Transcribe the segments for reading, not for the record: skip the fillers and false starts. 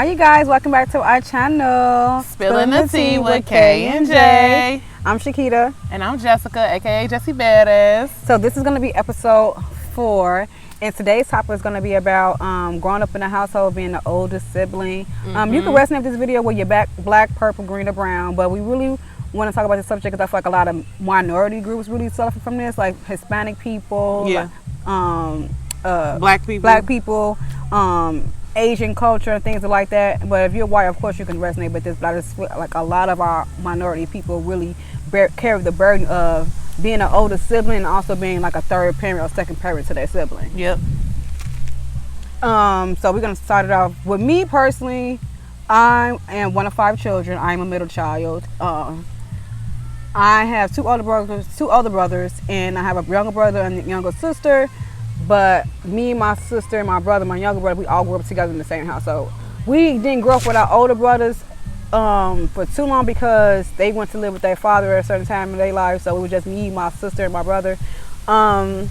Hi you guys, welcome back to our channel. Spilling the Tea with K&J. I'm Shakita. And I'm Jessica, aka Jessie Badass. So this is going to be episode 4. And today's topic is going to be about growing up in a household, being the oldest sibling. You can resonate with this video where you're black, purple, green, or brown. But we really want to talk about this subject because I feel like a lot of minority groups really suffer from this, like Hispanic people, black people, Asian culture and things like that. But if you're white, of course you can resonate with this. But I just feel like a lot of our minority people really carry the burden of being an older sibling and also being like a third parent or second parent to their sibling. Yep. So we're gonna start it off with me personally. I am one of 5 children. I am a middle child. I have two older brothers, and I have a younger brother and a younger sister. But me, my sister, and my brother, my younger brother, we all grew up together in the same house. So we didn't grow up with our older brothers for too long because they went to live with their father at a certain time in their life. So it was just me, my sister, and my brother. I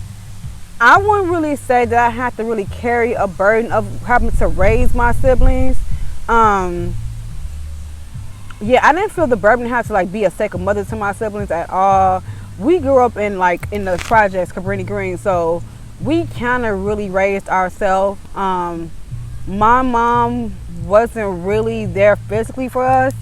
wouldn't really say that I had to really carry a burden of having to raise my siblings. I didn't feel the burden had to like be a second mother to my siblings at all. We grew up in the projects, Cabrini Green, so we kind of really raised ourselves. My mom wasn't really there physically for us,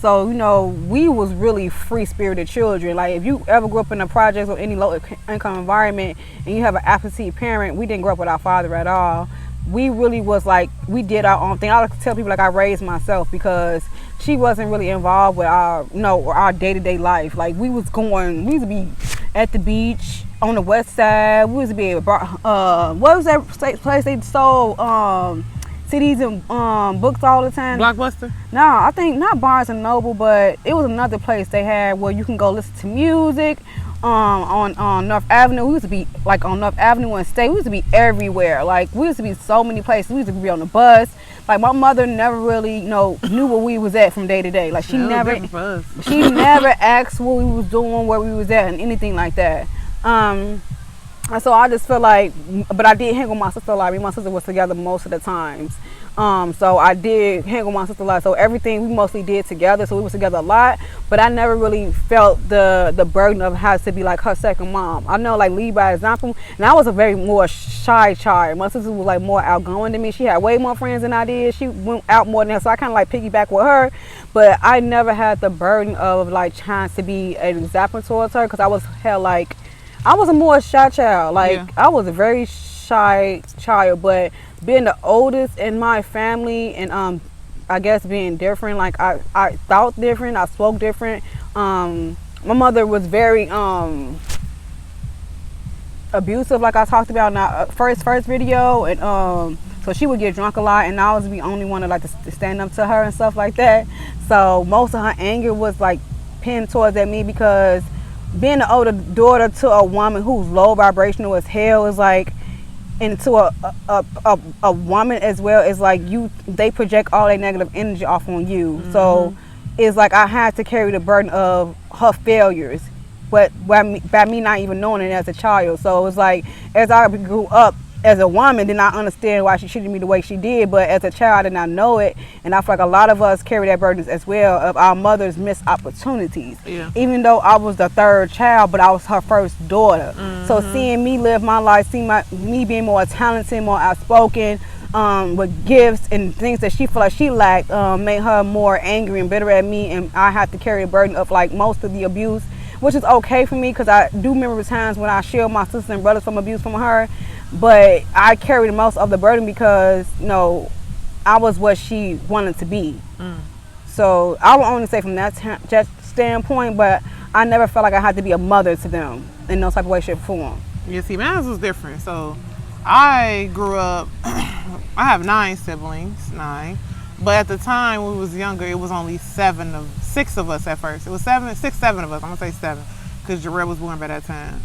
so we was really free-spirited children. Like if you ever grew up in the projects or any low-income environment and you have an absentee parent, we didn't grow up with our father at all. We really was like, we did our own thing. I like to tell people like I raised myself because she wasn't really involved with our day-to-day life. Like we used to be at the beach on the west side. We used to be at what was that place they sold CDs and books all the time? Blockbuster? No, I think not Barnes and Noble, but it was another place they had where you can go listen to music. On North Avenue, we used to be like on North Avenue and State. We used to be everywhere. Like we used to be so many places. We used to be on the bus. Like my mother never really, knew where we was at from day to day. Like she never asked what we was doing, where we was at, and anything like that. And so I just feel like, but I did hang with my sister a lot. Me and my sister was together most of the times. So I did hang with my sister a lot. So everything we mostly did together. So we was together a lot. But I never really felt the burden of having to be like her second mom. I know, like, lead by example. And I was a very more shy child. My sister was like more outgoing than me. She had way more friends than I did. She went out more than her. So I kind of like piggyback with her. But I never had the burden of like trying to be an example towards her because I was I was a more shy child. I was a very shy child, but being the oldest in my family and I guess being different, like I thought different, I spoke different. My mother was very abusive, like I talked about in our first video, and so she would get drunk a lot, and I was the only one to stand up to her and stuff like that. So most of her anger was like pinned towards at me because being the older daughter to a woman who's low vibrational as hell is like, and to a woman as well, is like they project all their negative energy off on you. So it's like I had to carry the burden of her failures, but by me not even knowing it as a child. So it's like as I grew up as a woman, then I understand why she treated me the way she did. But as a child, I did not know it, and I feel like a lot of us carry that burden as well of our mother's missed opportunities. Yeah. Even though I was the third child, but I was her first daughter. So seeing me live my life, seeing me being more talented, more outspoken, with gifts and things that she felt like she lacked, made her more angry and bitter at me, and I had to carry the burden of like most of the abuse, which is okay for me because I do remember times when I shielded my sisters and brothers from abuse from her. But I carried most of the burden because, I was what she wanted to be. So I will only say from that standpoint, but I never felt like I had to be a mother to them in no type of way, shape, or form. Yeah, see, mine was different. So I grew up, I have 9 siblings, but at the time when we was younger, it was only 6 of us at first. It was 7 of us. I'm gonna say 7 because Jarrell was born by that time.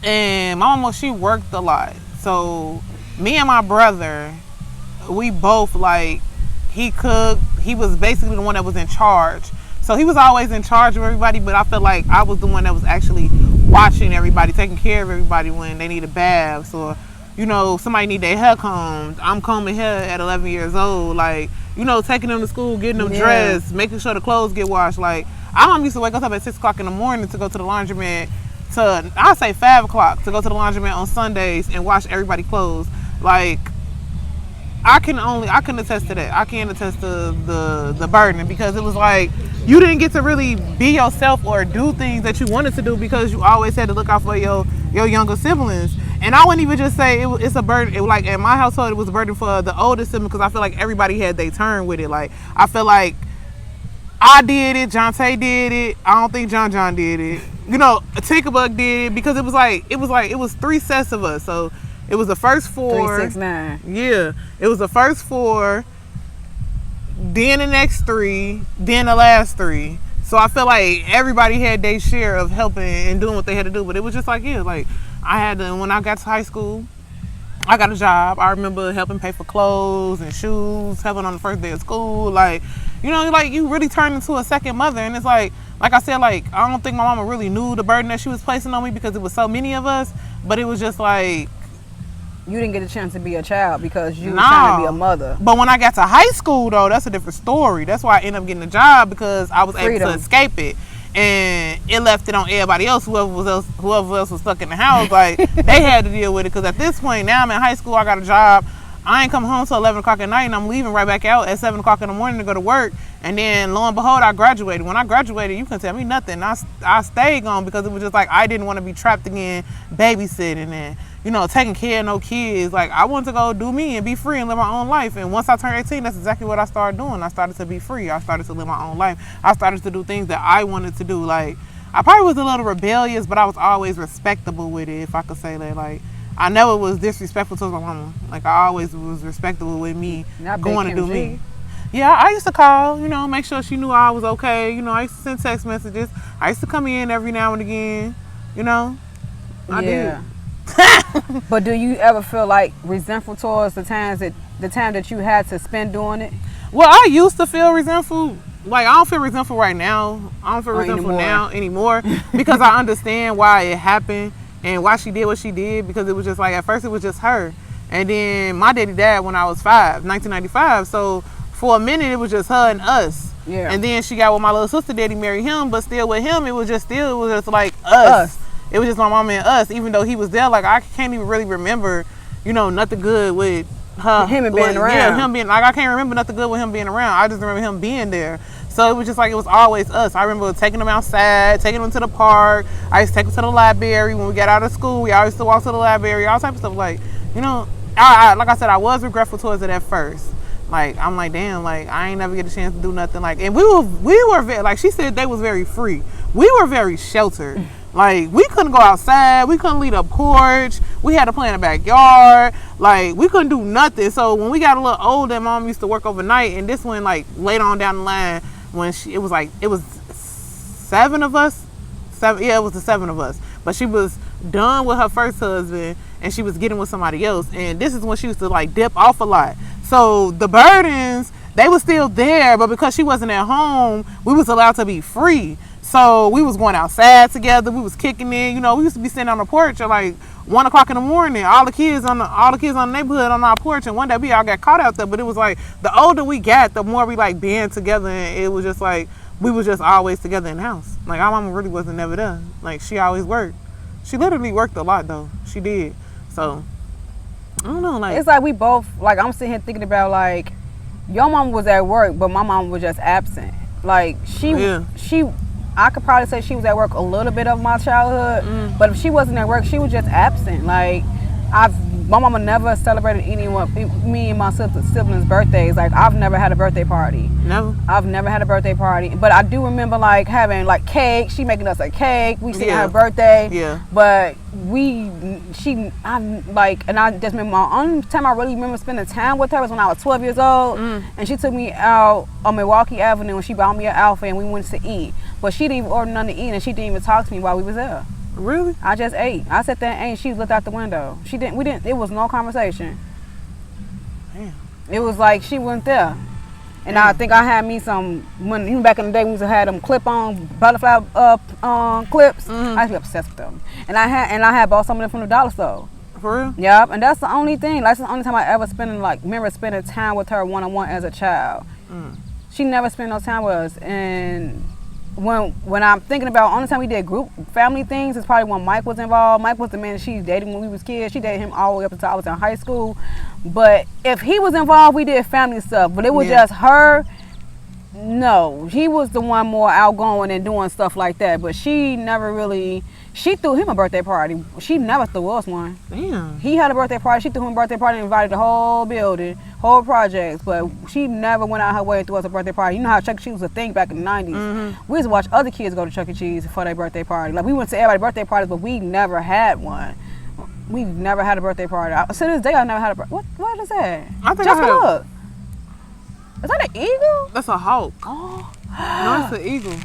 And my mama, she worked a lot. So me and my brother, we both he cooked. He was basically the one that was in charge. So he was always in charge of everybody, but I felt like I was the one that was actually watching everybody, taking care of everybody when they needed baths or you know, somebody need their hair combed. I'm combing hair at 11 years old. Like, you know, taking them to school, getting them dressed, making sure the clothes get washed. Like, my mom used to wake us up at 6 o'clock in the morning to go to the laundromat to, I say 5 o'clock, to go to the laundromat on Sundays and wash everybody's clothes. Like, I can attest to that. I can attest to the burden, because it was like you didn't get to really be yourself or do things that you wanted to do because you always had to look out for your younger siblings. And I wouldn't even just say it's a burden. Like in my household, it was a burden for the oldest sibling, because I feel like everybody had their turn with it. Like I feel like I did it, Jonte did it. I don't think John did it. You know, Tinkerbug did it, because it was 3 sets of us. So it was the first 4. 3, 6, 9. Yeah, it was the first 4, then the next 3, then the last 3. So I feel like everybody had their share of helping and doing what they had to do. But it was just like, like I had to, when I got to high school, I got a job. I remember helping pay for clothes and shoes, helping on the first day of school. Like, you know, like you really turned into a second mother. And it's like I said, like, I don't think my mama really knew the burden that she was placing on me, because it was so many of us. But it was just like, you didn't get a chance to be a child because you were trying to be a mother. But when I got to high school, though, that's a different story. That's why I ended up getting a job, because I was able to escape it. And it left it on everybody else, whoever else was stuck in the house. Like, they had to deal with it, because at this point, now I'm in high school, I got a job. I ain't come home till 11 o'clock at night, and I'm leaving right back out at 7 o'clock in the morning to go to work. And then, lo and behold, I graduated. When I graduated, you couldn't tell me nothing. I stayed gone, because it was just like I didn't want to be trapped again babysitting and, you know, taking care of no kids. Like, I wanted to go do me and be free and live my own life. And once I turned 18, that's exactly what I started doing. I started to be free. I started to live my own life. I started to do things that I wanted to do. Like, I probably was a little rebellious, but I was always respectable with it, if I could say that. Like, I never was disrespectful to my mama. Like, I always was respectable with me going to do me. Yeah, I used to call, you know, make sure she knew I was okay. You know, I used to send text messages. I used to come in every now and again, you know. I did. But do you ever feel like resentful towards the time that you had to spend doing it? Well, I used to feel resentful. Like, I don't feel resentful right now. I don't feel resentful anymore because I understand why it happened and why she did what she did, because it was just like, at first it was just her. And then my daddy died when I was 5, 1995. So for a minute it was just her and us. Yeah. And then she got with my little sister, daddy married him, but still with him it was just like us. It was just my mama and us, even though he was there. Like, I can't even really remember, you know, nothing good with her. Him being around. Yeah, him being, like, I can't remember nothing good with him being around. I just remember him being there. So it was just like, it was always us. I remember taking him outside, taking him to the park. I used to take him to the library. When we got out of school, we always used to walk to the library, all types of stuff. Like, you know, like I said, I was regretful towards it at first. Like, I'm like, damn, like, I ain't never get a chance to do nothing. Like, and we were very, like she said, they was very free. We were very sheltered. Like, we couldn't go outside. We couldn't leave a porch. We had to play in the backyard. Like, we couldn't do nothing. So when we got a little older, mom used to work overnight. And this one, like, later on down the line, when it was 7 of us. It was the 7 of us. But she was done with her first husband, and she was getting with somebody else. And this is when she used to, like, dip off a lot. So the burdens, they were still there, but because she wasn't at home, we was allowed to be free. So we was going outside together. We was kicking in. You know, we used to be sitting on the porch at like 1 o'clock in the morning. All the kids on the neighborhood on our porch. And one day we all got caught out there. But it was like, the older we got, the more we like being together. And it was just like, we was just always together in the house. Like, our mama really wasn't never there. Like, she always worked. She literally worked a lot though. She did. So I don't know. Like, it's like we both, like, I'm sitting here thinking about, like, your mom was at work, but my mom was just absent. Like, I could probably say she was at work a little bit of my childhood, but if she wasn't at work, she was just absent. Like, my mama never celebrated me and my siblings' birthdays. Like, I've never had a birthday party. No. I've never had a birthday party. But I do remember, like, having, like, cake. She making us a cake. We singing her birthday. Yeah. But and I just remember my only time I really remember spending time with her was when I was 12 years old. And she took me out on Milwaukee Avenue and she bought me an outfit and we went to eat. But she didn't even order nothing to eat and she didn't even talk to me while we was there. Really? I just ate. I sat there and ate and she looked out the window. It was no conversation. Damn. It was like she wasn't there. And I think I had me even back in the day, we used to have them clip-on butterfly clips. I used to be obsessed with them. And I had bought some of them from the dollar store. For real? Yep, and that's the only thing. That's the only time I ever remember spending time with her one-on-one as a child. She never spent no time with us. And when I'm thinking about only time we did group family things is probably when Mike was involved. Mike was the man she dated when we was kids. She dated him all the way up until I was in high school. But if he was involved, we did family stuff. But it was just her. No, he was the one more outgoing and doing stuff like that. But she never really. She threw him a birthday party. She never threw us one. Damn. He had a birthday party. She threw him a birthday party and invited the whole building, whole projects. But she never went out her way and threw us a birthday party. You know how Chuck E. Cheese was a thing back in the 90s. We used to watch other kids go to Chuck E. Cheese for their birthday party. Like, we went to everybody's birthday parties, but we never had one. We never had a birthday party. To this day, I never had a birthday. What is that? I think Just look. Is that an eagle? That's a hawk. Oh. No, it's an eagle.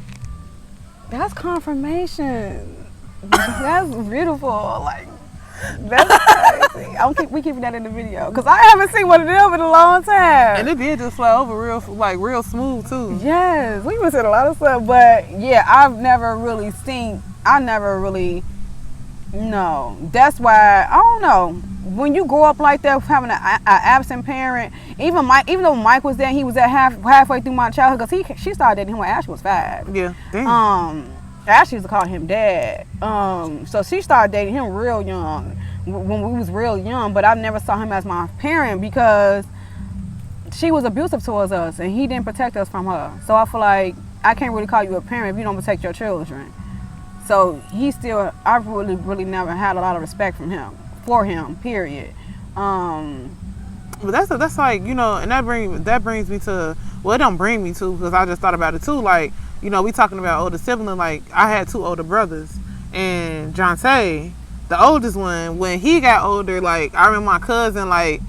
That's confirmation. That's beautiful. Like, that's crazy. We keeping that in the video because I haven't seen one of them in a long time. And it did just fly over real smooth too. Yes, we been seeing a lot of stuff, but yeah, I never really. No, that's why I don't know. When you grow up like that, having an absent parent, even though Mike was there, he was at halfway through my childhood because she started dating him when Ashley was 5. Yeah, damn. Ashley used to call him dad. So she started dating him real young, when we was real young. But I never saw him as my parent because she was abusive towards us, and he didn't protect us from her. So I feel like I can't really call you a parent if you don't protect your children. So I really, really never had a lot of respect for him, period. But that's like, you know, and that brings me to, well, it don't bring me to, because I just thought about it too, like, you know, we talking about older sibling, like, I had 2 older brothers, and Jonte, the oldest one, when he got older, like, I remember my cousin, like,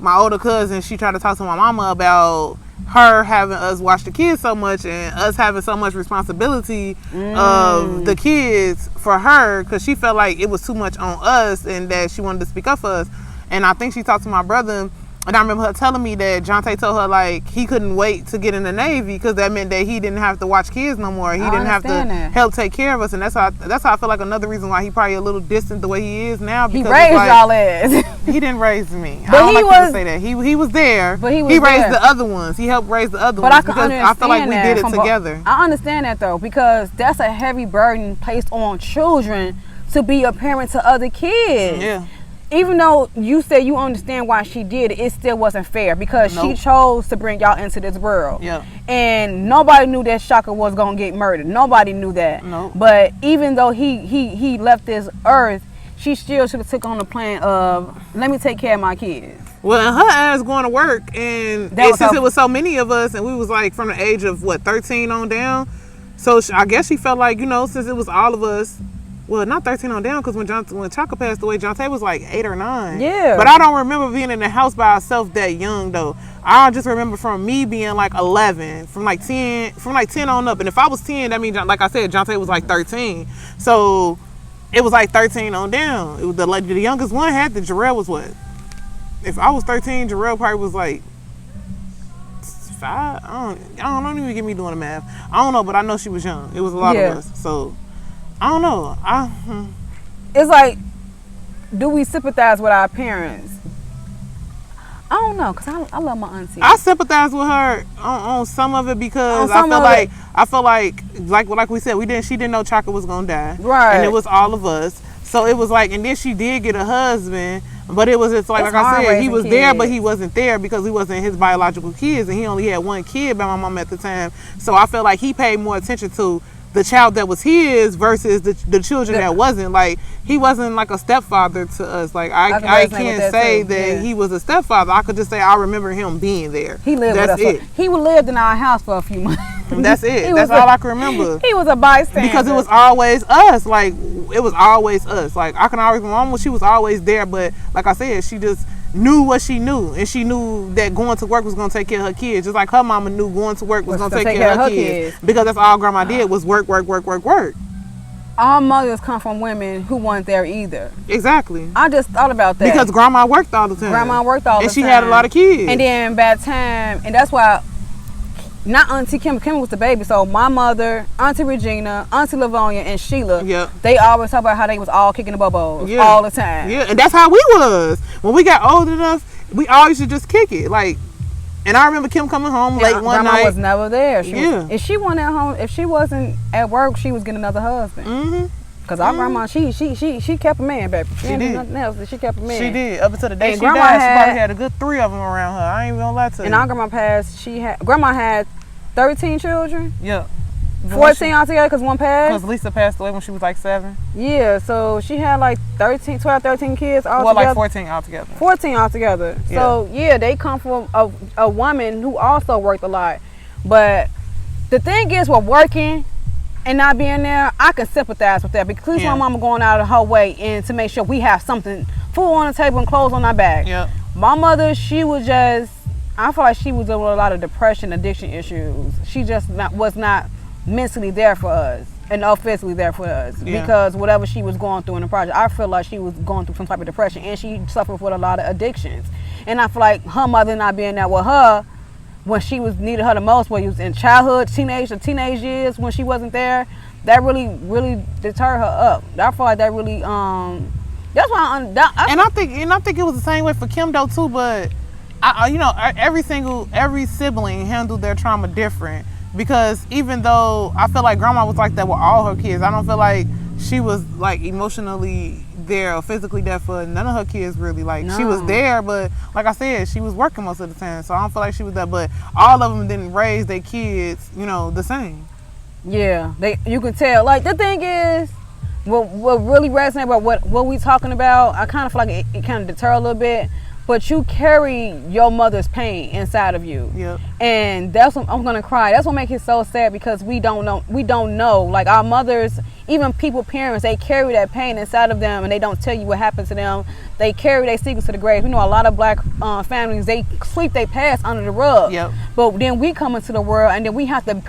my older cousin, she tried to talk to my mama about her having us watch the kids so much and us having so much responsibility of the kids for her, because she felt like it was too much on us and that she wanted to speak up for us. And I think she talked to my brother, and I remember her telling me that Jonte told her, like, he couldn't wait to get in the Navy because that meant that he didn't have to watch kids no more. He didn't have to help take care of us. And that's how I feel like another reason why he probably a little distant the way he is now. Because he raised y'all ass. He didn't raise me. But I don't like to say that. He was there. But he raised the other ones. He helped raise the other ones. Because I feel like we did it together. I understand that, though, because that's a heavy burden placed on children to be a parent to other kids. Yeah. Even though you say you understand why she did it, it still wasn't fair because she chose to bring y'all into this world. Yeah. And nobody knew that Shaka was gonna get murdered. Nobody knew that. No. But even though he left this earth, she still should have took on the plan of, let me take care of my kids. Well, her ass going to work, and since it was so many of us, and we was like from the age of 13 on down, so I guess she felt like, you know, since it was all of us. Well, not 13 on down, because when Chaka passed away, Jonte was like 8 or 9. Yeah. But I don't remember being in the house by herself that young, though. I just remember from me being like 11, from like 10 on up. And if I was 10, that means, like I said, Jonte was like 13. So it was like 13 on down. It was the youngest one had Jarrell was what? If I was 13, Jarrell probably was like 5. Don't even get me doing the math. I don't know, but I know she was young. It was a lot of us. So I don't know. It's like, do we sympathize with our parents? I don't know, because I love my auntie. I sympathize with her on some of it because I feel like we said, she didn't know Chaka was gonna die. Right. And it was all of us. So it was like, and then she did get a husband, but it's like I said, he was there, but he wasn't there because he wasn't his biological kids, and he only had one kid by my mom at the time. So I felt like he paid more attention to the child that was his versus the children that wasn't. Like, he wasn't like a stepfather to us. Like, I can't say that he was a stepfather. I could just say I remember him being there. He lived with us. He lived in our house for a few months. That's it. That's all I can remember. He was a bystander. Because it was always us. Like, it was always us. Like, I can always remember she was always there, but like I said, she just knew what she knew, and she knew that going to work was going to take care of her kids, just like her mama knew going to work was going to take care of her kids, because that's all grandma did was work. Our mothers come from women who weren't there either. Exactly. I just thought about that. Because grandma worked all the time. And she had a lot of kids. And then by the time, and that's why not Auntie Kim. Kim was the baby. So my mother, Auntie Regina, Auntie Livonia, and Sheila. Yep. They always talk about how they was all kicking the bobos all the time. Yeah, and that's how we was. When we got old enough, we always should just kick it. Like, and I remember Kim coming home late one night. Grandma was never there. If she wasn't at home, if she wasn't at work, she was getting another husband. Mm-hmm. Cause our grandma, she kept a man, baby. She didn't did. do nothing else. She kept a man. She did. Up until the day And she died, she probably had a good 3 of them around her. I ain't gonna lie to you. And our grandma passed. Grandma had 13 children. Yeah. 14 altogether, because one passed. Because Lisa passed away when she was like 7. Yeah, so she had like 13 kids altogether. Well, like 14 altogether. 14 altogether. Yeah. So, yeah, they come from a woman who also worked a lot. But the thing is, with working and not being there, I can sympathize with that. Because my mama going out of her way and to make sure we have something, food on the table and clothes on our back. Yep. My mother, she was just, I feel like she was dealing with a lot of depression, addiction issues. She just was not mentally there for us and not physically there for us because whatever she was going through in the project, I feel like she was going through some type of depression, and she suffered with a lot of addictions. And I feel like her mother not being there with her when she was needed her the most, when she was in childhood, teenage years, when she wasn't there, that really deterred her up. I feel like that really that's why I think it was the same way for Kim though too, but every sibling handled their trauma different. Because even though I feel like grandma was like that with all her kids, I don't feel like she was like emotionally there or physically there for none of her kids really. Like she was there, but like I said, she was working most of the time, so I don't feel like she was there. But all of them didn't raise their kids, the same. Yeah, you can tell. Like the thing is, what really resonates about what we talking about, I kind of feel like it kind of deter a little bit. But you carry your mother's pain inside of you. Yep. And that's what I'm gonna cry. That's what makes it so sad, because we don't know. Like our mothers, even parents, they carry that pain inside of them, and they don't tell you what happened to them. They carry their secrets to the grave. We know a lot of black families, they sweep their past under the rug. Yep. But then we come into the world, and then we have to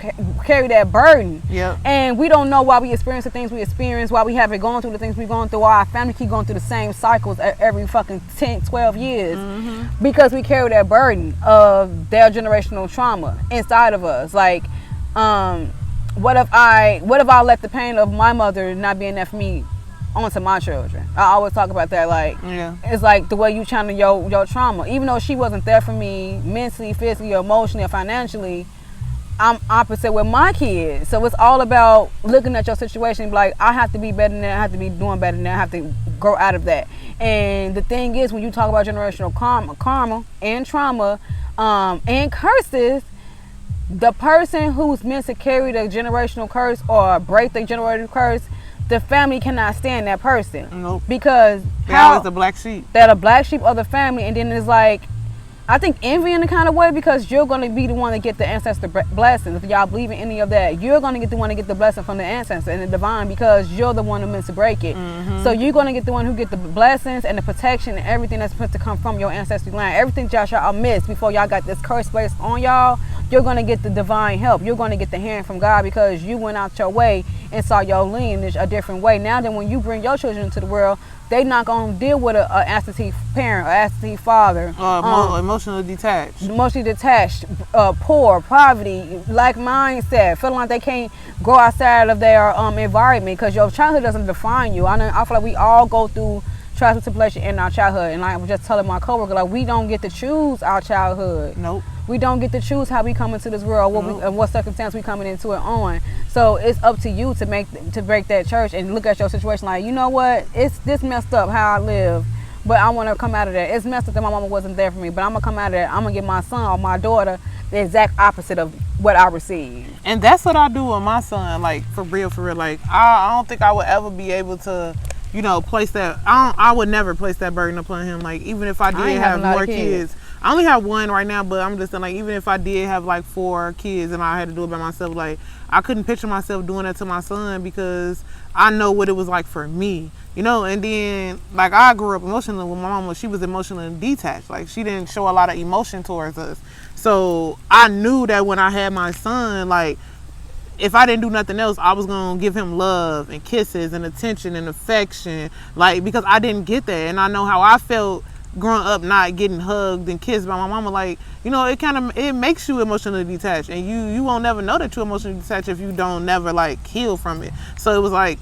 carry that burden. Yep. And we don't know why we experience the things we experience, why we haven't gone through the things we've gone through, why our family keep going through the same cycles every fucking 10, 12 years. Mm-hmm. Because we carry that burden of their generational trauma inside of us. Like, what if I let the pain of my mother not being there for me onto my children? I always talk about that. Like, it's like the way you channel your trauma. Even though she wasn't there for me mentally, physically, or emotionally, or financially, I'm opposite with my kids. So it's all about looking at your situation and be like, I have to be better than that. I have to be doing better than that. I have to grow out of that. And the thing is, when you talk about generational karma and trauma and curses, the person who's meant to carry the generational curse or break the generational curse, the family cannot stand that person. Nope. Because they're always the black sheep. They're the black sheep of the family. And then it's like, I think envy in a kind of way, because you're going to be the one to get the ancestor blessings. If y'all believe in any of that, you're going to get the one to get the blessing from the ancestor and the divine, because you're the one who meant to break it. Mm-hmm. So you're going to get the one who get the blessings and the protection and everything that's supposed to come from your ancestry line. Everything y'all missed before y'all got this curse placed on y'all, you're going to get the divine help. You're going to get the hand from God, because you went out your way and saw your lineage a different way. Now then, when you bring your children into the world, they not going to deal with an absentee parent or absentee father. Emotionally detached, poor, poverty, lack mindset, feeling like they can't go outside of their environment, because your childhood doesn't define you. I feel like we all go through trials and tribulation in our childhood, and I was just telling my coworker, like, we don't get to choose our childhood. Nope. We don't get to choose how we come into this world, what circumstance we coming into it on. So it's up to you to break that church and look at your situation like, you know what, it's this messed up how I live, but I want to come out of that. It's messed up that my mama wasn't there for me, but I'm gonna come out of that. I'm gonna give my son or my daughter the exact opposite of what I received. And that's what I do with my son. Like, for real. Like, I don't think I would ever be able to, place that. I would never place that burden upon him. Like, even if I did have more kids. I only have one right now, but I'm just saying, like, even if I did have like 4 kids and I had to do it by myself, like, I couldn't picture myself doing that to my son, because I know what it was like for me, and then, like, I grew up emotionally with my mama. She was emotionally detached. Like, she didn't show a lot of emotion towards us. So I knew that when I had my son, like, if I didn't do nothing else, I was going to give him love and kisses and attention and affection, like, because I didn't get that. And I know how I felt growing up not getting hugged and kissed by my mama, like, you know, it makes you emotionally detached, and you won't never know that you're emotionally detached if you don't never like heal from it. So it was like,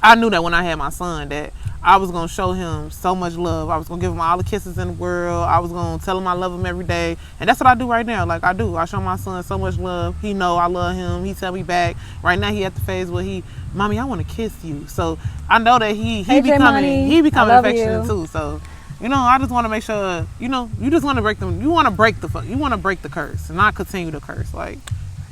I knew that when I had my son, that I was going to show him so much love. I was going to give him all the kisses in the world. I was going to tell him I love him every day. And that's what I do right now. Like, I show my son so much love. He know I love him. He tell me back. Right now, he at the phase where Mommy, I want to kiss you. So I know that he becoming affectionate too. So, you know, I just want to make sure, you know, you just want to break them. You want to break the curse and not continue the curse. Like,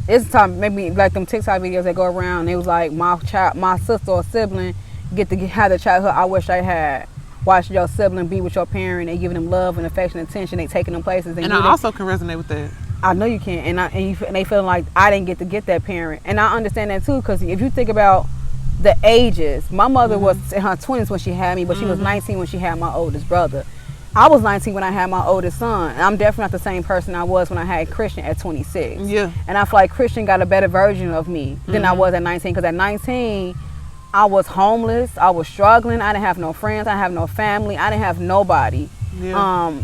it's time, maybe like them TikTok videos that go around. It was like my sister or sibling get to have the childhood I wish I had. Watch your sibling be with your parent and giving them love and affection and attention. They taking them places. And I also can resonate with that. I know you can. And they feeling like I didn't get that parent. And I understand that too, because if you think about the ages, my mother was in her 20s when she had me, but she was 19 when she had my oldest brother. I was 19 when I had my oldest son. And I'm definitely not the same person I was when I had Christian at 26. Yeah. And I feel like Christian got a better version of me than I was at 19. Because at 19, I was homeless. I was struggling. I didn't have no friends. I didn't have no family. I didn't have nobody. Yeah.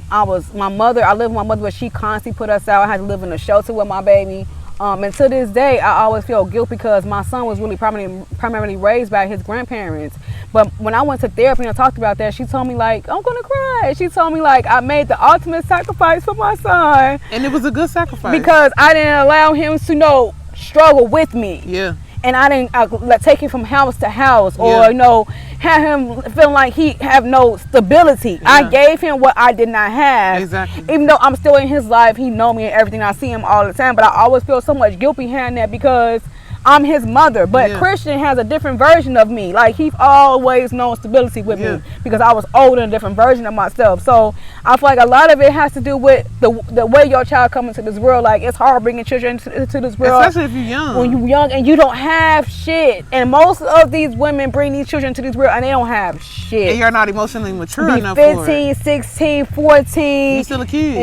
I lived with my mother, but she constantly put us out. I had to live in a shelter with my baby. And to this day, I always feel guilt because my son was really primarily raised by his grandparents. But when I went to therapy and I talked about that, she told me, like, I'm going to cry. She told me, like, I made the ultimate sacrifice for my son. And it was a good sacrifice. Because I didn't allow him to, struggle with me. Yeah. And I didn't take him from house to house or, have him feeling like he have no stability. Yeah. I gave him what I did not have. Exactly. Even though I'm still in his life, he know me and everything. I see him all the time. But I always feel so much guilt behind that because I'm his mother. But Christian has a different version of me. Like, he's always known stability with me because I was older and a different version of myself. So I feel like a lot of it has to do with the way your child comes into this world. Like, it's hard bringing children into this world. Especially if you're young. When you're young and you don't have shit. And most of these women bring these children into this world and they don't have shit. And you're not emotionally mature enough 15, 16, 14. You're still a kid.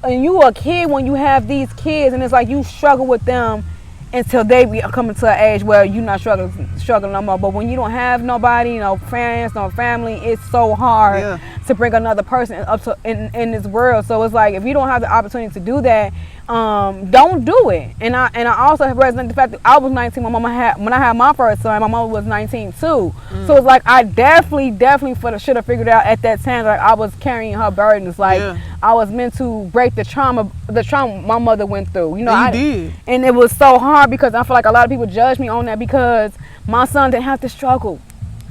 And you a kid when you have these kids, and it's like you struggle with them until they be coming to an age where you're not struggling no more. But when you don't have nobody, no friends, no family, it's so hard to bring another person up to in this world. So it's like, if you don't have the opportunity to do that, don't do it. And I also have resonated the fact that I was 19 when I had my first son. My mama was 19 too. So it's like I definitely should have figured out at that time, like, I was carrying her burdens. Like, I was meant to break the trauma my mother went through. You know, I did. And it was so hard because I feel like a lot of people judge me on that because my son didn't have to struggle.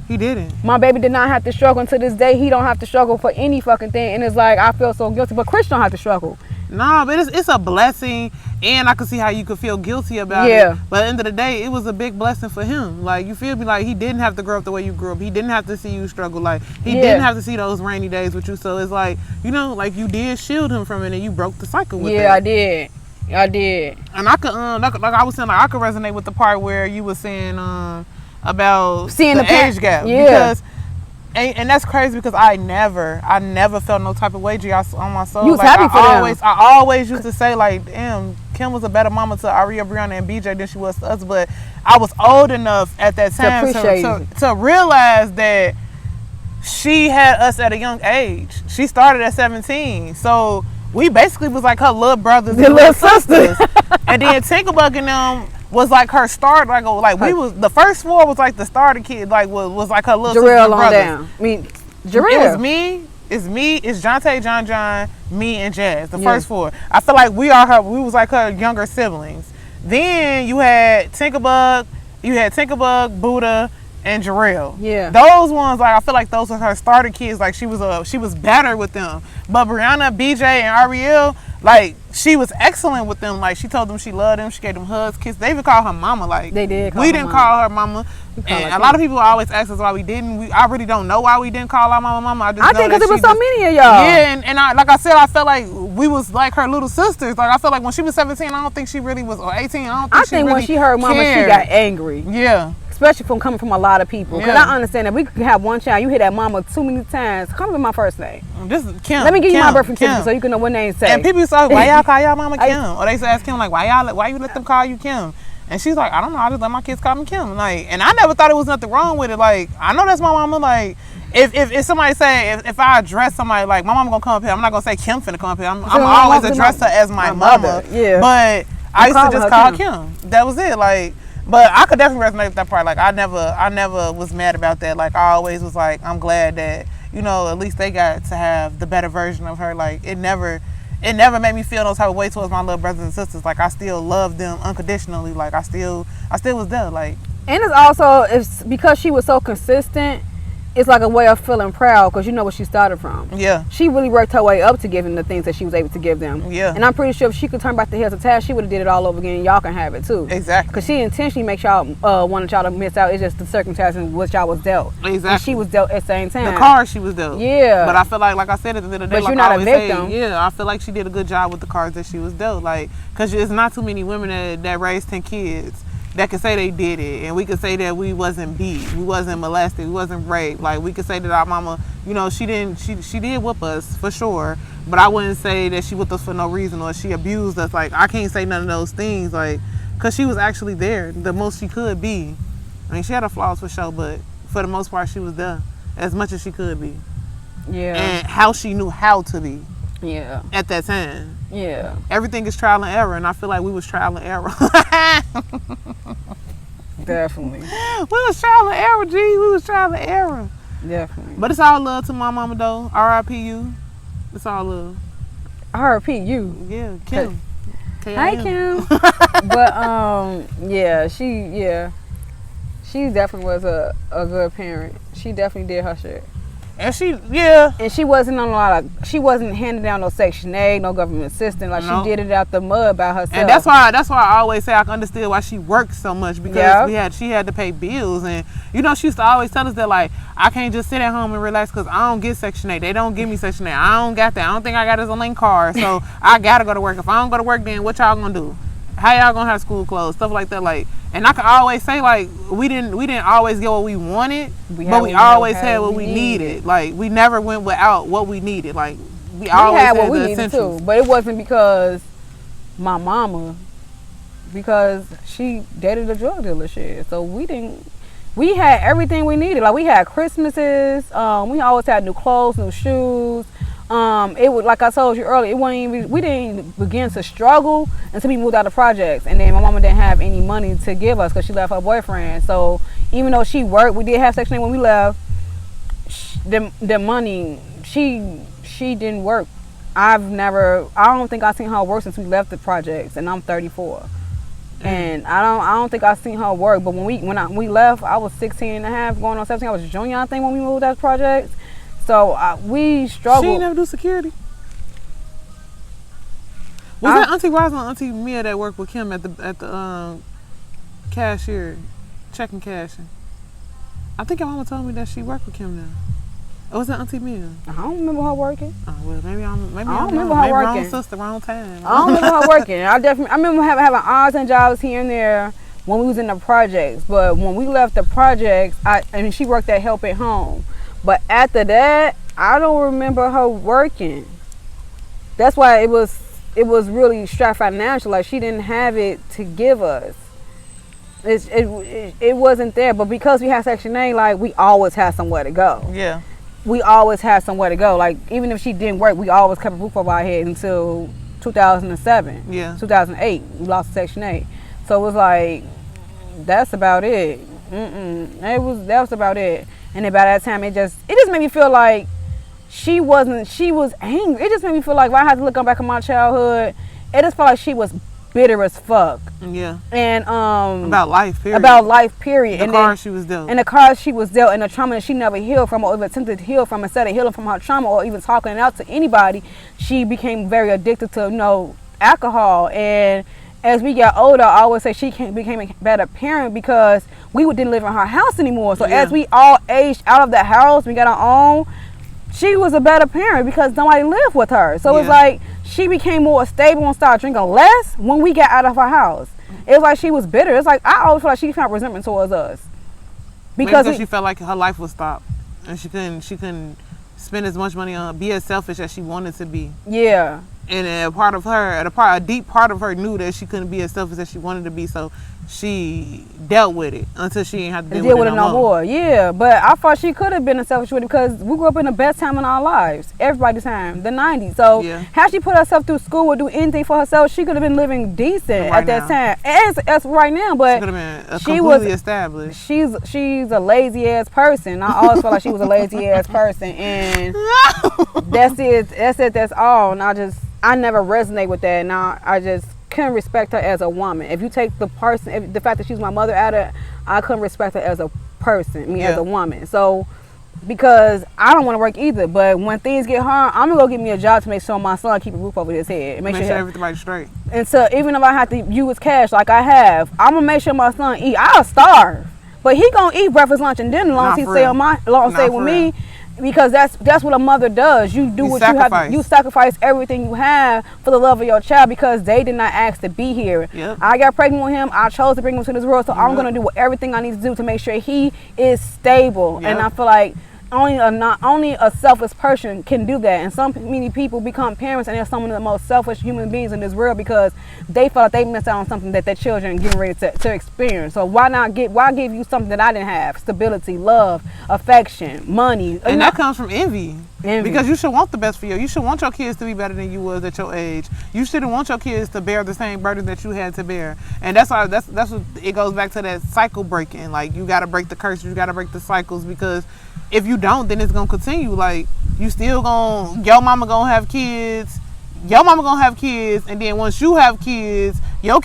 He didn't. My baby did not have to struggle. And to this day, he don't have to struggle for any fucking thing. And it's like, I feel so guilty. But Chris don't have to struggle. Nah, but it's a blessing, and I can see how you could feel guilty about it. But at the end of the day, it was a big blessing for him. Like, you feel me? Like, he didn't have to grow up the way you grew up. He didn't have to see you struggle. Like, he didn't have to see those rainy days with you. So it's like, you know, like, you did shield him from it, and you broke the cycle with it. Yeah, I did. And I could, like I was saying, like, I could resonate with the part where you were saying about seeing the age gap. Yeah. Because and that's crazy because I never felt no type of way on my soul. You was like, happy for them. I always used to say, like, damn, Kim was a better mama to Aria, Brianna, and BJ than she was to us. But I was old enough at that time to realize that she had us at a young age. She started at 17. So we basically was like her little brothers and little sisters. And then Tinkerbug and them was like her start, like we was the first four was like the starter kid, like was like her little sister brothers. Down. I mean, Jarrell. It was me. It's Jonte, John, me, and Jazz. The first four. I feel like we was like her younger siblings. Then you had Tinkerbug, Buddha, and Jarrell. Yeah. Those ones, like, I feel like those were her starter kids. Like, she was better with them. But Brianna, BJ, and Ariel, like, she was excellent with them. Like, she told them she loved them. She gave them hugs, kisses. They even called her mama. Like, they did. We didn't call her mama. And a lot of people always ask us why we didn't. I really don't know why we didn't call our mama. I think because there was so many of y'all. Yeah, and like I said, I felt like we was like her little sisters. Like, I felt like when she was 17, I don't think she really was, or 18, I think when she heard mama, she got angry. Yeah. Especially from coming from a lot of people. Because I understand that we could have one child, you hear that mama too many times. Come with my first name. This is Kim. Let me give you my birth certificate so you can know what name to say. And people say, why y'all call y'all mama Kim? Or they say, ask Kim, like, why you let them call you Kim? And she's like, I don't know, I just let my kids call me Kim. Like, and I never thought it was nothing wrong with it. Like, I know that's my mama. Like, if somebody say, if I address somebody, like, my mama gonna come up here, I'm not gonna say Kim finna come up here. I'm always address her as my mother. Yeah. But I used to just call her Kim. That was it. Like, but I could definitely resonate with that part. Like, I never was mad about that. Like, I always was like, I'm glad that, you know, at least they got to have the better version of her. Like, it never made me feel no type of way towards my little brothers and sisters. Like, I still love them unconditionally. Like, I still was there. Like, and it's also, it's because she was so consistent, it's like a way of feeling proud because you know where she started from. Yeah. She really worked her way up to giving the things that she was able to give them. Yeah. And I'm pretty sure if she could turn back the heels of task, she would have did it all over again. Y'all can have it too. Exactly. Because she intentionally makes y'all wanted y'all to miss out. It's just the circumstances in which y'all was dealt. Exactly. And she was dealt at the same time. The card she was dealt. Yeah. But I feel like I said at the end of the day, But like you're not I a always victim. say, yeah, I feel like she did a good job with the cards that she was dealt. Like, because there's not too many women that raised 10 kids that can say they did it, and we could say that we wasn't beat, we wasn't molested, we wasn't raped. Like, we could say that our mama, you know, she did whoop us for sure, but I wouldn't say that she whipped us for no reason or she abused us. Like, I can't say none of those things, like, because she was actually there the most she could be. I mean, she had her flaws for sure, but for the most part she was there as much as she could be. Yeah. And how she knew how to be. Yeah. At that time. Yeah. Everything is trial and error, and I feel like we was trial and error. Definitely. We was trial and error, G. We was trial and error. Definitely. But it's all love to my mama, though. R.I.P. you. It's all love. R.I.P. you. Yeah, Kim. Hi, Kim. But yeah, she definitely was a good parent. She definitely did her shit. And she wasn't on a lot of, she wasn't handing down no Section 8, no government assistance. Like, she did it out the mud by herself. And that's why I always say I understood why she worked so much, because she had to pay bills. And you know, she used to always tell us that, like, I can't just sit at home and relax because I don't get Section 8. They don't give me Section 8. I don't got that. I don't think I got a link card, so I gotta go to work. If I don't go to work, then what y'all gonna do? How y'all gonna have school closed? Stuff like that. Like, and I can always say, like, we didn't always get what we wanted, but we always had what we needed. Like, we never went without what we needed. Like, we always had what we needed too. But it wasn't because my mama, because she dated a drug dealer shit. So we had everything we needed. Like, we had Christmases, we always had new clothes, new shoes. It was, like I told you earlier, we didn't even begin to struggle until we moved out of projects, and then my mama didn't have any money to give us because she left her boyfriend. So even though she worked, we did have Section 8 when we left. The money, she didn't work. I don't think I've seen her work since we left the projects, and I'm 34. And I don't think I've seen her work. But when we left, I was 16 and a half, going on 17. I was a junior, I think, when we moved out of projects. So we struggled. She didn't ever do security. Was that Auntie Rosa and Auntie Mia that worked with Kim at the cashier, checking cashing? I think your mama told me that she worked with Kim now. Or was that Auntie Mia? I don't remember her working. Oh, well, maybe I don't remember her working. Wrong sister, wrong time. I don't remember her working. I remember having odds and jobs here and there when we was in the projects. But when we left the projects, she worked at Help at Home. But after that, I don't remember her working. That's why it was really strapped financial. Like, she didn't have it to give us. It wasn't there. But because we had Section 8, like, we always had somewhere to go. Yeah. We always had somewhere to go. Like, even if she didn't work, we always kept a roof over our head until 2007. Yeah. 2008, we lost Section 8. So it was like, that's about it. That was about it. And then by that time, it just made me feel like she was angry. It just made me feel like, when I had to look back at my childhood, it just felt like she was bitter as fuck. Yeah. And about life, period. The cards she was dealt. And the cards she was dealt, and the trauma that she never healed from, or even attempted to heal from. Instead of healing from her trauma or even talking it out to anybody, she became very addicted to, alcohol. And as we got older, I always say she became a better parent because we didn't live in her house anymore. So as we all aged out of the house, we got our own, she was a better parent because nobody lived with her. So it's like she became more stable and started drinking less when we got out of her house. It was like she was bitter. It's like, I always feel like she felt resentment towards us. Because she felt like her life was stopped and she couldn't spend as much money on, be as selfish as she wanted to be. Yeah. And a deep part of her knew that she couldn't be as selfish as she wanted to be. So she dealt with it until she ain't have to deal with it no more. Yeah, but I thought she could have been a selfish with it because we grew up in the best time in our lives, everybody's time, the 90s. So had she put herself through school or do anything for herself, she could have been living decent at that time. As right now, but she could have been completely established. She's a lazy ass person. I always felt like she was a lazy ass person, and that's it. That's all. And I never resonate with that. Now I just couldn't respect her as a woman. If you take the fact that she's my mother out of it, I couldn't respect her as a person, as a woman. So, because I don't want to work either, but when things get hard, I'm gonna go get me a job to make sure my son keep a roof over his head and make sure everything's straight. And so, even if I have to use cash like I have, I'm gonna make sure my son eat. I'll starve, but he gonna eat breakfast, lunch, and dinner as long as he stay with me. Because that's what a mother does. You do what you have. You sacrifice everything you have for the love of your child because they did not ask to be here. Yep. I got pregnant with him. I chose to bring him to this world, so I'm gonna do everything I need to do to make sure he is stable. Yep. And I feel like only a selfish person can do that. And many people become parents, and they're some of the most selfish human beings in this world because they feel like they missed out on something that their children are getting ready to experience. So why give you something that I didn't have? Stability, love, affection, money. And that comes from envy. Because you should want the best for you. You should want your kids to be better than you was at your age. You shouldn't want your kids to bear the same burden that you had to bear. And that's what it goes back to, that cycle breaking. Like, you got to break the curse. You got to break the cycles, because if you don't, then it's going to continue. Like, your mama going to have kids. Your mama going to have kids. And then once you have kids, you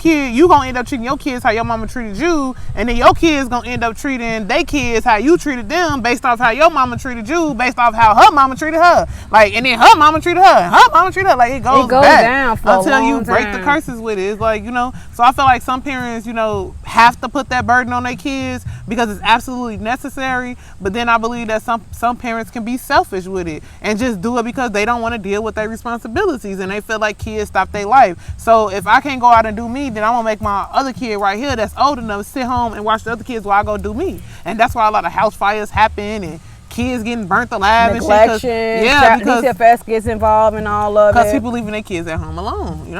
going to end up treating your kids how your mama treated you. And then your kids going to end up treating their kids how you treated them, based off how your mama treated you, based off how her mama treated her. Like, and then her mama treated her. And her mama treated her. Like, it goes back down for until you break the curses with it. It's like, so I feel like some parents, have to put that burden on their kids because it's absolutely necessary. But then I believe that some parents can be selfish with it and just do it because they don't want to deal with their responsibilities and they feel like kids stop their life. So if I can't go out and do me, then I'm gonna make my other kid right here that's old enough sit home and watch the other kids while I go do me. And that's why a lot of house fires happen and kids getting burnt alive. Neglection, and shit. Because DCFS gets involved in all of it. Because people leaving their kids at home alone,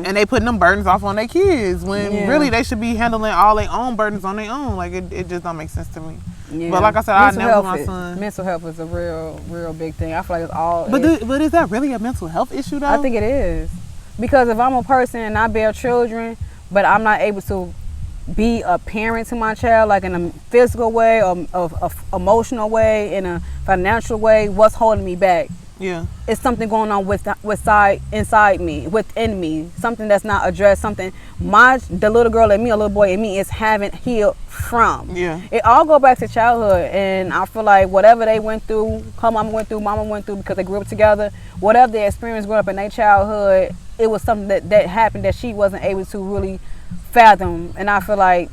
and they putting them burdens off on their kids when really they should be handling all their own burdens on their own. Like, it just don't make sense to me. Yeah. But like I said, I never put my son. Mental health is a real big thing. I feel like it's all. But is that really a mental health issue though? I think it is. Because if I'm a person and I bear children, but I'm not able to be a parent to my child, like in a physical way or a emotional way, in a financial way, what's holding me back? Yeah, it's something going on inside me, within me, something that's not addressed, something the little girl in me, a little boy in me, is haven't healed from. Yeah, it all go back to childhood, and I feel like whatever they went through, her mama went through, because they grew up together, whatever they experienced growing up in their childhood, it was something that happened that she wasn't able to really fathom. And I feel like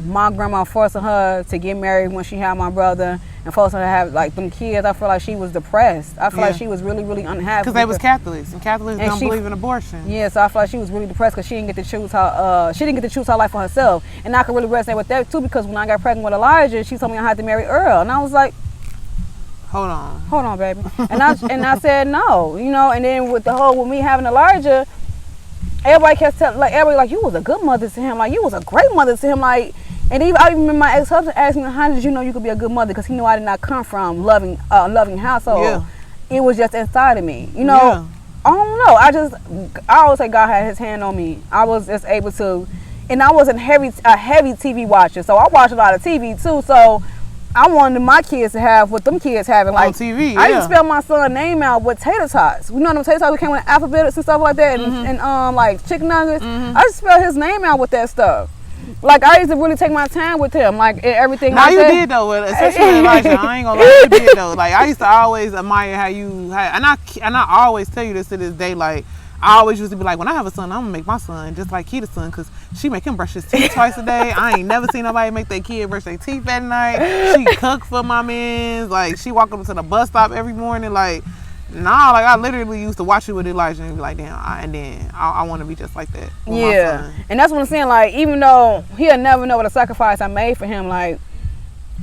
my grandma forcing her to get married when she had my brother and forcing her to have like them kids, I feel like she was depressed. I feel like she was really, really unhappy. Because they was Catholics, and Catholics don't believe in abortion. Yeah, so I feel like she was really depressed because she didn't get to choose her life for herself. And I could really resonate with that too, because when I got pregnant with Elijah, she told me I had to marry Earl, and I was like, hold on, baby. And I said no, and then with me having Elijah, everybody kept telling, like, everybody, like, you was a good mother to him, like, you was a great mother to him, like, and I even remember my ex-husband asked me, how did you know you could be a good mother? Because he knew I did not come from loving household. Yeah. It was just inside of me, Yeah. I don't know. I always say God had His hand on me. I was just able to, and I wasn't a heavy TV watcher, so I watched a lot of TV too. So I wanted my kids to have what them kids having, like on TV. I didn't spell my son's name out with tater tots. You know them tater tots that came with alphabets and stuff like that, and like chicken nuggets. I just spelled his name out with that stuff. Like, I used to really take my time with him, like, everything. Now, you did though, especially Elijah. I ain't gonna lie, you did though. Like, I used to always admire and I always tell you this to this day. Like, I always used to be like, when I have a son, I'm gonna make my son just like Keita's son, because she make him brush his teeth twice a day. I ain't never seen nobody make their kid brush their teeth at night. She cook for my mans. Like, she walk up to the bus stop every morning. Like, nah, like, I literally used to watch it with Elijah and be like, damn, I want to be just like that. Yeah, and that's what I'm saying. Like, even though he'll never know what a sacrifice I made for him, like,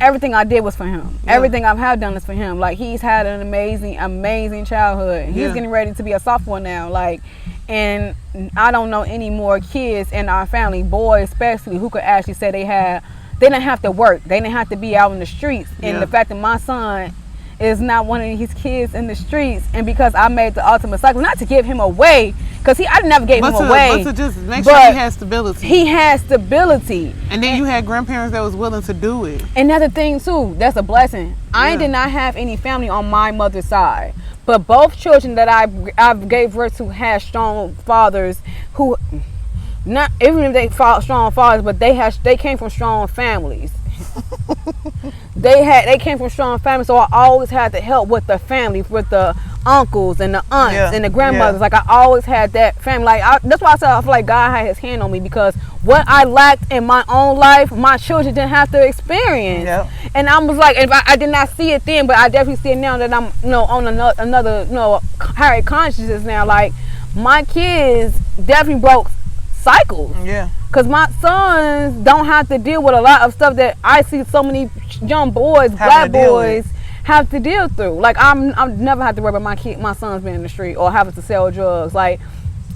everything I did was for him. Yeah. Everything I've had done is for him. Like, he's had an amazing childhood. He's getting ready to be a sophomore now. Like, And I don't know any more kids in our family, boys especially, who could actually say they didn't have to work. They didn't have to be out in the streets. And the fact that my son is not one of his kids in the streets, and because I made the ultimate cycle, not to give him away, because I never gave him away. But to just make sure he has stability. He has stability. And then you had grandparents that was willing to do it. Another thing too, that's a blessing. I did not have any family on my mother's side. But both children that I gave birth to had strong fathers who, not even if they fought strong fathers, but they came from strong families. They came from strong families, so I always had to help with the family, with the uncles and the aunts and the grandmothers. Like I always had that family. Like that's why I said I feel like God had His hand on me, because what I lacked in my own life, my children didn't have to experience. Yep. And I was like, I did not see it then, but I definitely see it now that I'm on another higher consciousness now. Like my kids definitely broke cycles. Yeah. Because my sons don't have to deal with a lot of stuff that I see so many young boys, black boys, have to deal through. Like I'm never have to worry about my sons being in the street or having to sell drugs. Like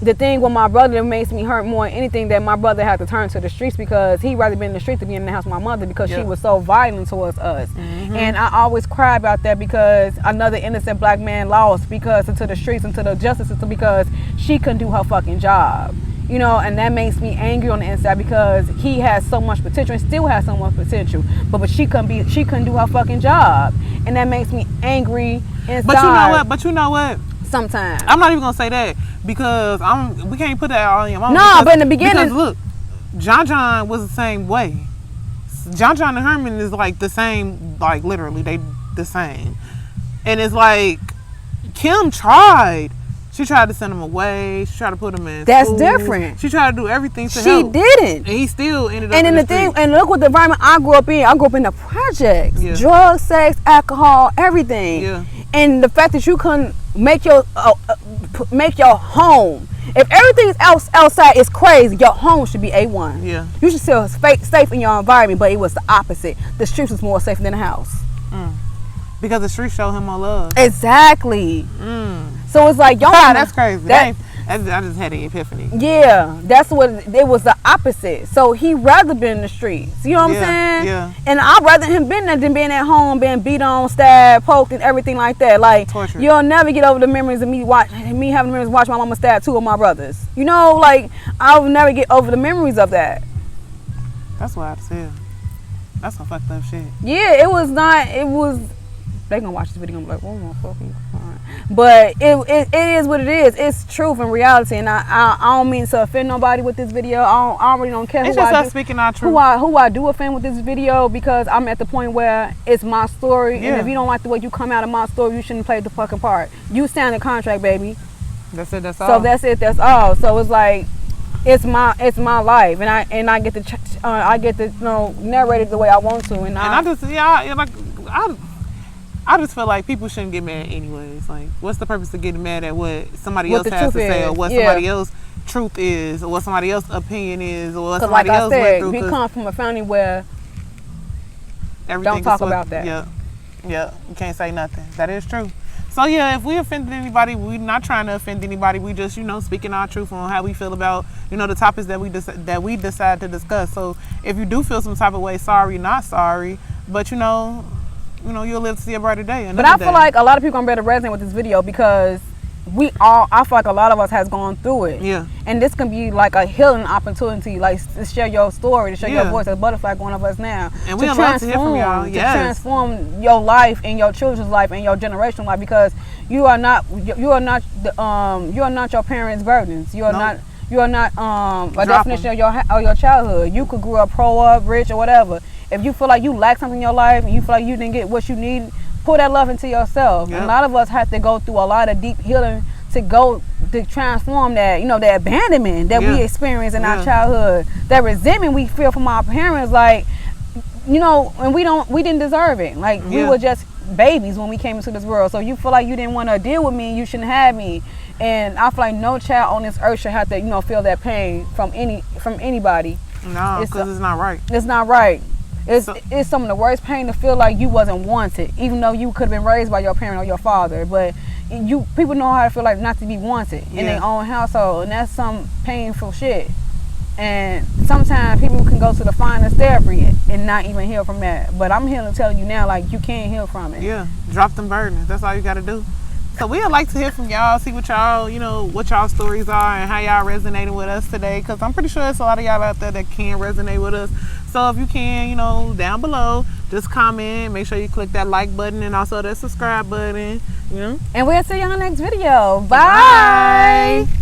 the thing with my brother that makes me hurt more than anything, that my brother had to turn to the streets, because he'd rather be in the street than be in the house with my mother, because she was so violent towards us. And I always cry about that, because another innocent black man lost because into the streets, into the justice system, because she couldn't do her fucking job. And that makes me angry on the inside, because he has so much potential and still has so much potential, but she couldn't do her fucking job, and that makes me angry inside. But you know what? Sometimes I'm not even gonna say that, because we can't put that all in your mom. No, but in the beginning, because look, John was the same way. John and Herman is like the same, like literally they the same, and it's like Kim tried. She tried to send him away. She tried to put him in school. Different. She tried to do everything to help. She didn't. And he still ended up in the street. And look what the environment I grew up in. I grew up in the projects. Yeah. Drugs, sex, alcohol, everything. Yeah. And the fact that you couldn't make your home. If everything else outside is crazy, your home should be A1. Yeah. You should feel safe in your environment, but it was the opposite. The streets was more safe than the house. Because the streets show him more love. Exactly. So it's like, that's crazy. I just had an epiphany. Yeah, that's what it was, the opposite. So he rather been in the streets. You know what I'm saying? Yeah. And I'd rather him been there than being at home, being beat on, stabbed, poked, and everything like that. Like torture. You'll never get over the memories of me having the memories watch my mama stab two of my brothers. Like I'll never get over the memories of that. That's what I said. That's some fucked up shit. Yeah, it was. They gonna watch this video and be like, oh my fucking God. But it is what it is. It's truth and reality, and I don't mean to offend nobody with this video. I really don't care who I do offend with this video, because I'm at the point where it's my story, and if you don't like the way you come out of my story, you shouldn't play the fucking part. You signed a contract, baby. That's it. That's all. So that's it. That's all. So it's like, it's my life, and I get to narrate it the way I want to, I just feel like people shouldn't get mad anyways. Like, what's the purpose of getting mad at what somebody else has to say, or what somebody else's truth is, or what somebody else's opinion is, or what somebody else went through? We come from a family where don't talk about that. Yeah, you can't say nothing. That is true. So yeah, if we offended anybody, we're not trying to offend anybody. We just, speaking our truth on how we feel about, the topics that we decide to discuss. So if you do feel some type of way, sorry, not sorry, but you'll live to see a brighter day. But I feel like a lot of people are better resonate with this video, because I feel like a lot of us has gone through it. Yeah. And this can be like a healing opportunity, like to share your story, to share your voice as Butterfly, one of us now. And we'd love to hear from y'all. To transform your life and your children's life and your generational life, because you are not your parents' burdens. You are not a definition of your childhood. You could grow up pro up, rich, or whatever. If you feel like you lack something in your life and you feel like you didn't get what you need, pour that love into yourself. Yep. And a lot of us have to go through a lot of deep healing to transform that, the abandonment that we experienced in our childhood, that resentment we feel from our parents, like, and we didn't deserve it. Like, we were just babies when we came into this world. So you feel like you didn't want to deal with me, you shouldn't have me. And I feel like no child on this earth should have to, feel that pain from anybody. No, because it's not right. It's not right. It's some of the worst pain to feel like you wasn't wanted, even though you could have been raised by your parent or your father. But people know how to feel like not to be wanted in Yeah. their own household, and that's some painful shit. And sometimes people can go to the finest therapy and not even heal from that. But I'm here to tell you now, like, you can't heal from it. Yeah, drop them burdens. That's all you got to do. So we'd like to hear from y'all, see what y'all, what y'all stories are and how y'all resonating with us today. Because I'm pretty sure there's a lot of y'all out there that can resonate with us. So if you can, down below, just comment. Make sure you click that like button and also that subscribe button. And we'll see you on the next video. Bye. Bye.